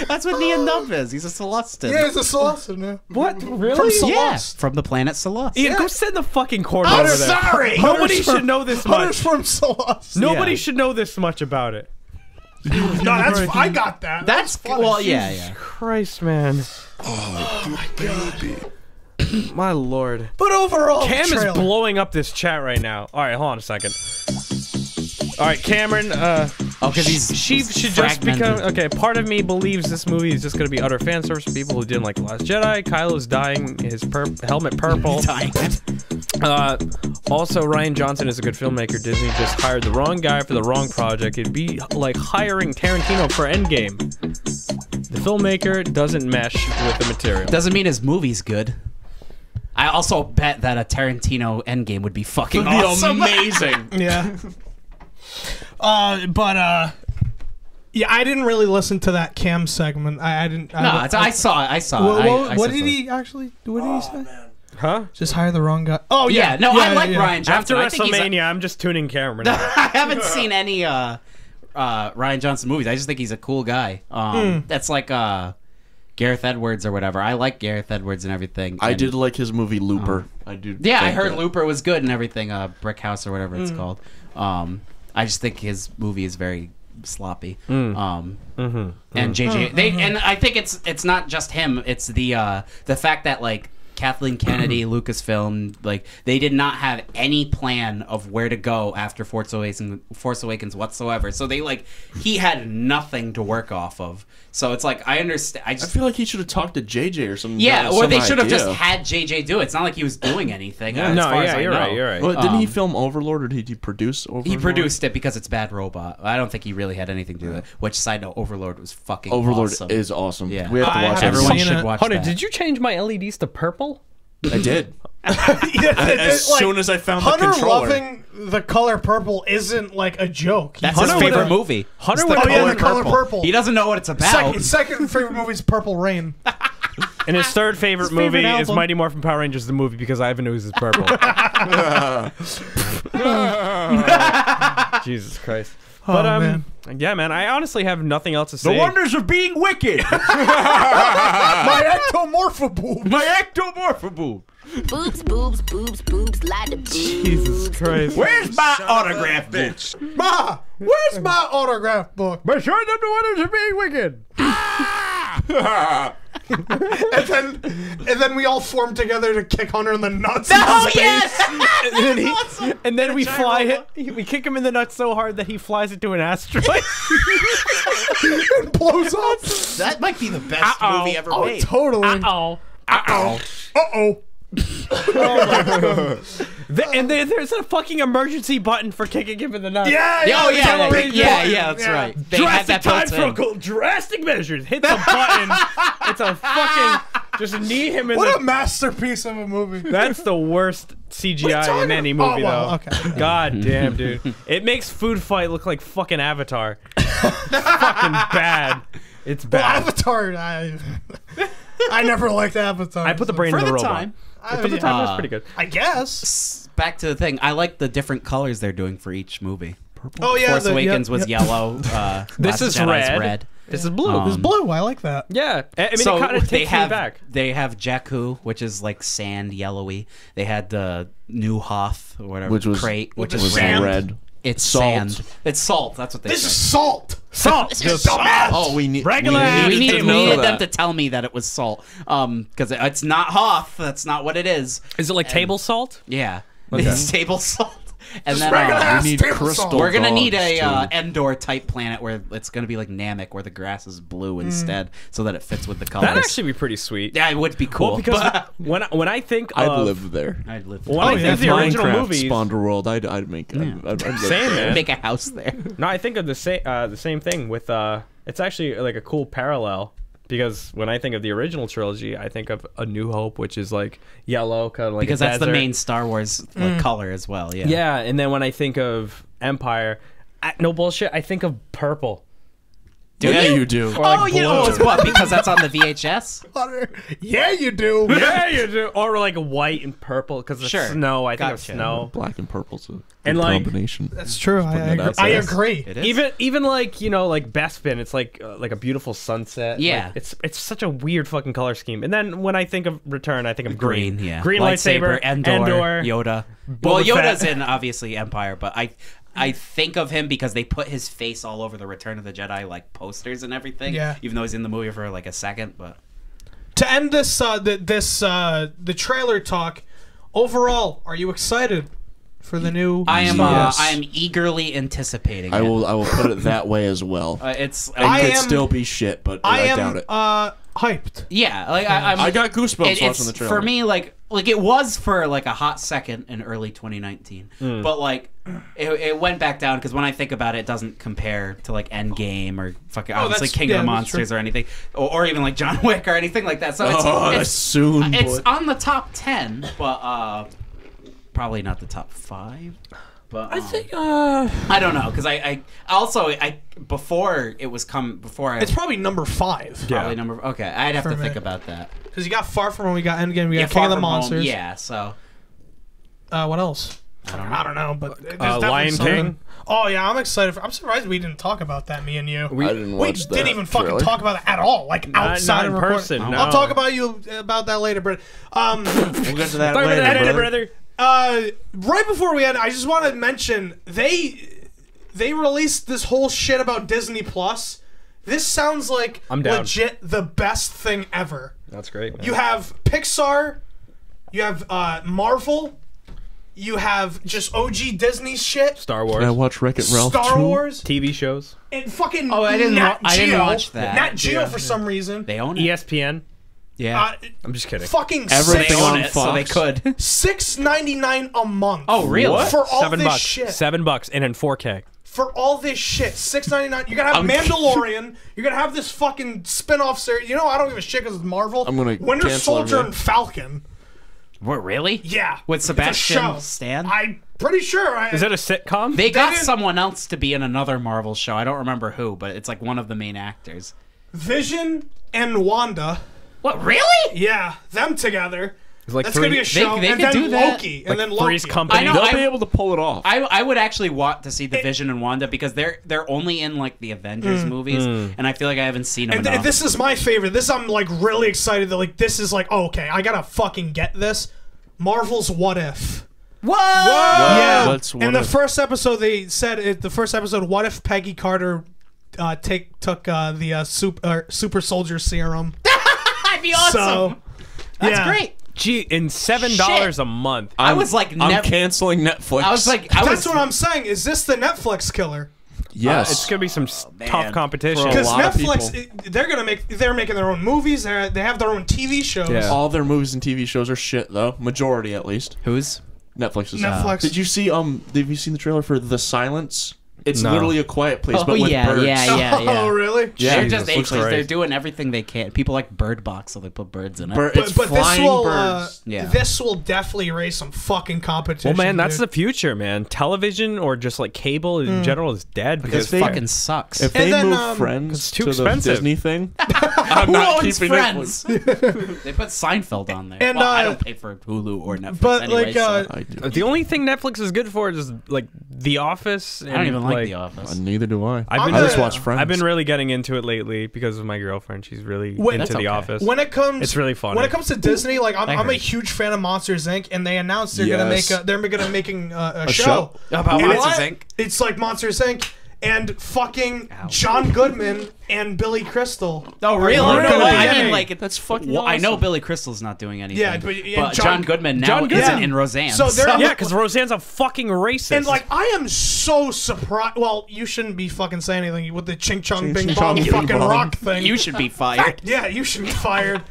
That's what Nia Nub is. He's a Celestin. Yeah, he's a Celestin. Yeah. What? Really? From Yeah, Celeste. from the planet Celeste. Ian, go sit in the fucking corner I'm over there. sorry. Nobody should know this Hunter's much. from Celeste. Nobody Yeah. should know this much about it. No, that's I got that. That's funny. well, yeah. Christ, man. Oh my god. My lord. But overall, Cam the is trailer. blowing up this chat right now. All right, hold on a second. All right, Cameron. Oh, because he's She should just become okay. Part of me believes this movie is just gonna be utter fan service for people who didn't like The Last Jedi. Kylo's dyeing his helmet purple. Also, Rian Johnson is a good filmmaker. Disney just hired the wrong guy for the wrong project. It'd be like hiring Tarantino for Endgame. The filmmaker doesn't mesh with the material. Doesn't mean his movie's good. I also bet that a Tarantino Endgame would be fucking awesome. Amazing. Yeah. Yeah, I didn't really listen to that Cam segment. I didn't. I saw it. I saw it. What did he actually? What did he say? Huh? Just hire the wrong guy. Oh Yeah, yeah. no, I like Rian Johnson. After I think he's WrestleMania, I'm just tuning Cameron out. I haven't seen any Rian Johnson movies. I just think he's a cool guy. That's like Gareth Edwards or whatever. I like Gareth Edwards and everything. I did like his movie Looper. I do. Yeah, I think heard that. Looper was good and everything. Brick House or whatever it's called. I just think his movie is very sloppy. And JJ, and I think it's not just him. It's the fact that like Kathleen Kennedy, Lucasfilm, like they did not have any plan of where to go after Force Awakens whatsoever. So he had nothing to work off of. So it's like I understand. I feel like he should have talked to JJ or something. Yeah, or they should have just had JJ do it. It's not like he was doing anything. As far as I know. You're right. Well, didn't he film Overlord, or did he produce Overlord? He produced it because it's Bad Robot. I don't think he really had anything to do with it. Which, side note, Overlord was fucking Overlord awesome. is awesome. Yeah. We have to watch Everyone it. should watch Hunter, that. did you change my LEDs to purple? I did. As soon as I found the Hunter controller. loving the color purple isn't like a joke. That's his Hunter favorite would've- movie. Hunter It's would- the oh, yeah, color the color purple. purple. He doesn't know what it's about. Second favorite movie is Purple Rain. And his third favorite movie is album. Mighty Morphin Power Rangers, the movie, because Ivan Ooze is purple. Jesus Christ. But man. yeah, man, I honestly have nothing else to say. of being wicked. My ectomorphoboob. My ectomorphoboob. Boobs, lie to boobs. Jesus Christ. Where's my autograph book? Ma, where's my autograph book? But show them the wonders of being wicked. And then we all form together to kick Hunter in the nuts. Oh, in space. yes! And then we we kick him in the nuts so hard that he flies into an asteroid. And blows up. That might be the best movie ever Oh, made. totally. Uh-oh. Uh-oh. And there's a fucking emergency button for kicking him in the nuts. Yeah, Oh, yeah, big yeah, button. that's right. They had Drastic that time built in. drastic measures. Hit the button. It's a fucking just knee him in What the. a masterpiece of a movie. That's the worst CGI in any movie, well, though. okay. God damn, dude. It makes Food Fight look like fucking Avatar. Fucking bad. It's Well, bad. Avatar, I never liked Avatar. I put the brain For in the the robot. time. For the time, it was pretty good. I guess. Back to the thing. I like the different colors they're doing for each movie. Oh, yeah. Force Awakens was yellow. This Last is Jedi's red. This is blue. It's blue. I like that. Yeah. I mean, So it kind of they takes me have back. they have Jakku, which is like sand, yellowy. They had the new Hoth or whatever, Which was crate, which was is sand. red. It's Salt. sand. It's salt. That's what they This said. is salt. Salt. Just dumbass. Oh, we need Regular we ass we needed need, to we know needed that. them to tell me that it was salt, because it's not Hoth. That's not what it is. Is it like table salt? Yeah, it's table salt. And then regular ass we need table crystal. salt. we're gonna need dogs, a too. Endor type planet where it's gonna be like Namek, where the grass is blue instead, so that it fits with the colors. That'd actually be pretty sweet. yeah, it would be cool. Well, because but when I think I'd of live there. I'd live. when I think of the original Minecraft movies, spawned a world. I'd make. I'd live Same, there. man. Make a house there. no, I think of the same thing with it's actually like a cool parallel. Because when I think of the original trilogy, I think of A New Hope, which is like yellow, kind of like because a that's the desert. main Star Wars like, color as well. Yeah. Yeah, and then when I think of Empire, no bullshit, I think of purple. Yeah, you do. Or like Oh, you know blue. it's what? Because that's on the VHS. Yeah, you do. Yeah, you do. Or like white and purple because of Sure. snow. I think of Gotcha. snow. Black and purple's a good And, like, combination. That's true. putting it out I there. agree. It is. Even like like Bespin, it's like a beautiful sunset. Yeah. Like, it's such a weird fucking color scheme. And then when I think of Return, I think of green. Yeah. Green lightsaber, Endor, Yoda. Boba Well, Fett. Yoda's in obviously Empire, but I think of him because they put his face all over the Return of the Jedi like posters and everything. Yeah. Even though he's in the movie for like a second, but To end this, the trailer talk. Overall, are you excited for the new? I am. Yes. I am eagerly anticipating. I it. will put it that way as well. It's. It I could am- still be shit, but I I am doubt it. hyped. yeah. Like I'm. I got goosebumps it's watching the trailer. for me like it was for like a hot second in early 2019, but like it went back down because when I think about it, it doesn't compare to like Endgame or fucking obviously that's- King yeah, of the that's Monsters true. or anything, or even like John Wick or anything like that. So it's that's soon. it's boy. on the top 10, but probably not the top 5. But I think I don't know because I also before it was before I It's probably number 5. Yeah. probably number okay I'd have For to me. think about that. Because you got Far From Home, we got Endgame, we got Far King of the From Home, Monsters. yeah. So What else? I don't know. But there's definitely Lion something. King. Oh yeah, I'm excited. I'm surprised we didn't talk about that, me and you. we, I didn't We watch that didn't even fucking trailer. talk about it at all, like outside not of in recording. person, I'll no. talk about that later, but We'll get to that Talk about later, that, brother. brother. right before we end, I just want to mention they released this whole shit about Disney Plus. This sounds like I'm down. legit the best thing ever. That's great, man. You have Pixar, you have Marvel, you have just OG Disney shit, Star Can I Wars, watch Wreck-It Ralph Star 2? Wars, TV shows, and fucking I didn't Nat I didn't Geo. watch that. Nat Geo Yeah. for some reason. They own it. ESPN. Yeah. I'm just kidding. Fucking Everything They own on it, so they Fox. could. $6.99 a month. Oh, really? For all $7 this shit. $7 and in 4K. For all this shit, $6.99. You're gonna have Mandalorian. You're gonna have this fucking spin-off series. You know, I don't give a shit because it's Marvel. I'm gonna Winter cancel Soldier everything. and Falcon. What, really? Yeah, With It's a Sebastian show. Stan? I'm pretty sure. Is it a sitcom? They got didn't- someone else to be in another Marvel show. I don't remember who, but it's like one of the main actors. Vision and Wanda? What, really? Yeah, them together. It's like That's three- gonna be a show. they and could then do that. Loki. like And then Loki. Three's Company. I know. They'll be able to pull it off. I would actually want to see the Vision and Wanda because they're only in like the Avengers movies, and I feel like I haven't seen them And enough. this is my favorite. This I'm like really excited that like this is like, oh, okay, I gotta fucking get this. Marvel's What If. What? Yeah. What's What In the If? first episode, they said the first episode. What if Peggy Carter took the super soldier serum? That'd be awesome. So That's yeah. great. Gee, in $7 Shit. a month. I was like, I'm canceling Netflix. I was like, That's what I'm saying. Is this the Netflix killer? yes. It's gonna be some man. tough competition. For a Because lot of Netflix, they're making their own movies. They have their own TV shows. Yeah. All their movies and TV shows are shit, though. Majority, at least. Who's? Netflix is. Netflix. Did you see? Have you seen the trailer for The Silence? It's No. literally a quiet place, Oh but with yeah, birds. yeah. Oh really? Yeah. They're Jesus, just looks ageless. great. They're doing everything they can. People like Bird Box, so they put birds in it. It's But this flying will birds. Yeah. this will definitely raise some fucking competition. Well, man, that's dude. the future, man. Television or just like cable in general is dead because It fucking sucks. If And they then, move Friends it's too to expensive. the Disney thing, I'm Who not owns keeping Friends? it. They put Seinfeld on there. And, well, I uh, don't pay for Hulu or Netflix but, anyway. like, so. I do. the only thing Netflix is good for is like The Office. And, I don't even like The Office. Neither do I. I've been I just the- watch Friends. I've been really getting into it lately because of my girlfriend. She's really Wait, into That's The okay. Office. when it comes. It's really funny. When it comes to Disney, like I'm a heard. huge fan of Monsters Inc. And they announced they're Yes. gonna making a show? show About And Monsters, it's- Inc.? It's like Monsters Inc. And fucking John Goodman and Billy Crystal. Oh, really? Oh, No, really? I Yeah. mean, like, That's fucking well, I know awesome. Billy Crystal's not doing anything. Yeah, but- and John Goodman now John is Goodman. in Roseanne. So they're- yeah, because Roseanne's a fucking racist. And like I am so surprised. Well, you shouldn't be fucking saying anything with the ching chong Ching bing chong bong bing fucking bong. rock thing. you should be fired. Yeah, you should be fired.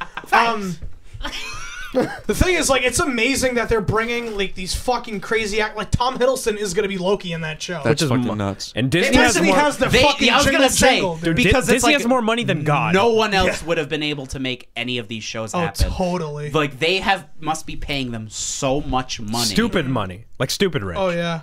The thing is, like, it's amazing that they're bringing like these fucking crazy like Tom Hiddleston is gonna be Loki in that show. That's is fucking nuts. And Disney has more. the fucking I was gonna say jingle, dude. because it's Disney like has more money than God. no one else would have been able to make any of these shows happen. Totally. Like they must be paying them so much money. Stupid money, like stupid rich. Oh yeah.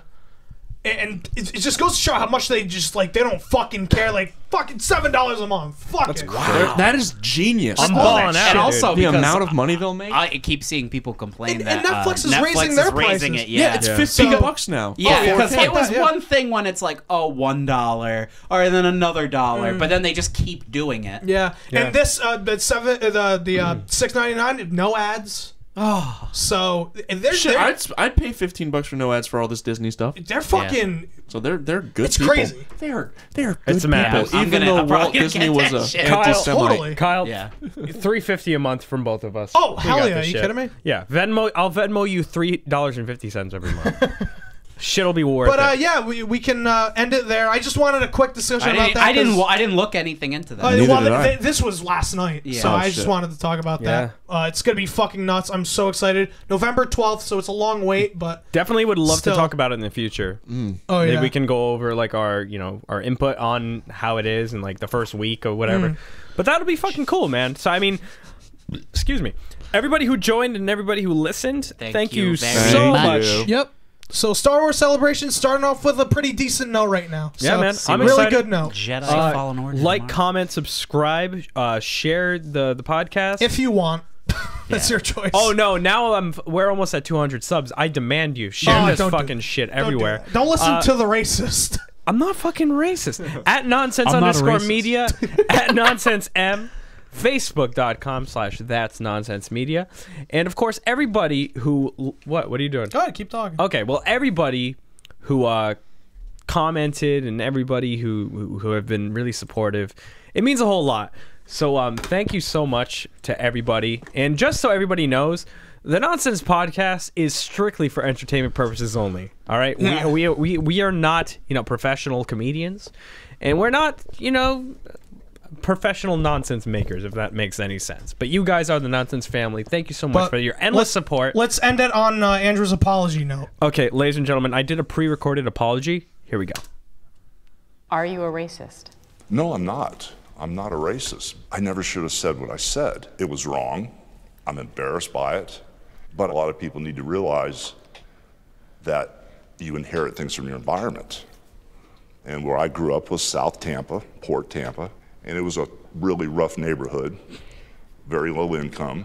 And it just goes to show how much they just like they don't fucking care. Like fucking $7 a month. Fuck it. Wow. That is genius. I'm balling out. And also the because amount of money they'll make. I keep seeing people complain And that Netflix is raising their raising prices. it. Yeah, it's $15 now. Yeah, because it was yeah. one thing when it's like, oh, $1, or then another $1, but then they just keep doing it. Yeah. Yeah. And this the $6.99 no ads. Oh, So they're I'd pay $15 for no ads for all this Disney stuff. they're fucking So they're good It's people. crazy. They're good It's people. madness. I'm Even gonna- though I'm probably Walt gonna Disney get was that a shit. anti-Semite. Totally. Kyle, yeah. $3.50 a month from both of us. Oh, We hell got yeah. this Are you shit. kidding me? Yeah, I'll Venmo you $3.50 every month. Shit'll be worth But it. yeah, we can end it there. I just wanted a quick discussion about that. I didn't look anything into that. Neither well, did I. this was last night, Yeah. so Oh, I just shit. wanted to talk about that. It's gonna be fucking nuts. I'm so excited. November 12th, so it's a long wait, but Definitely would love Still. to talk about it in the future. oh Maybe yeah, we can go over like our input on how it is in like the first week or whatever. But that'll be fucking cool, man. So I mean, excuse me, everybody who joined and everybody who listened, thank you very so much. much. Yep. So Star Wars Celebration starting off with a pretty decent note right now. Yeah, So, man. I'm really excited. good note. Jedi Fallen Order. Like, tomorrow. comment, subscribe, share the podcast. If you want, that's your choice. Oh no! Now we're almost at 200 subs. I demand you share this don't do fucking that. shit Don't do everywhere. that. Don't listen to the racist. I'm not fucking racist. At nonsense I'm not underscore racist. media. At nonsense m. Facebook.com/that's nonsense media. And of course, everybody who what are you doing? Go ahead, keep talking. Okay, well, everybody who commented and everybody who have been really supportive, it means a whole lot. So thank you so much to everybody. And just so everybody knows, the Nonsense Podcast is strictly for entertainment purposes only. All right, we are not professional comedians, and we're not professional nonsense makers, if that makes any sense. But you guys are the Nonsense family. Thank you so much But for your endless support. Let's end it on Andrew's apology note. Okay, ladies and gentlemen, I did a pre-recorded apology. Here we go. Are you a racist? No, I'm not. I'm not a racist. I never should have said what I said. It was wrong. I'm embarrassed by it. But a lot of people need to realize that you inherit things from your environment. And where I grew up was South Tampa, Port Tampa, and it was a really rough neighborhood, very low income.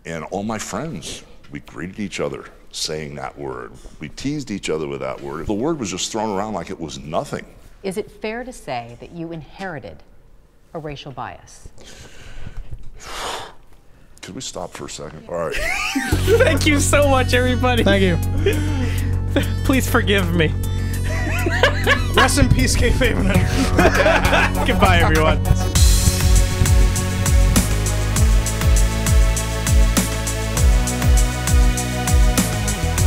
And all my friends, we greeted each other saying that word. We teased each other with that word. The word was just thrown around like it was nothing. Is it fair to say that you inherited a racial bias? Could we stop for a second? All right. Thank you so much, everybody. Thank you. Please forgive me. Rest in peace, kayfabe. Goodbye, everyone.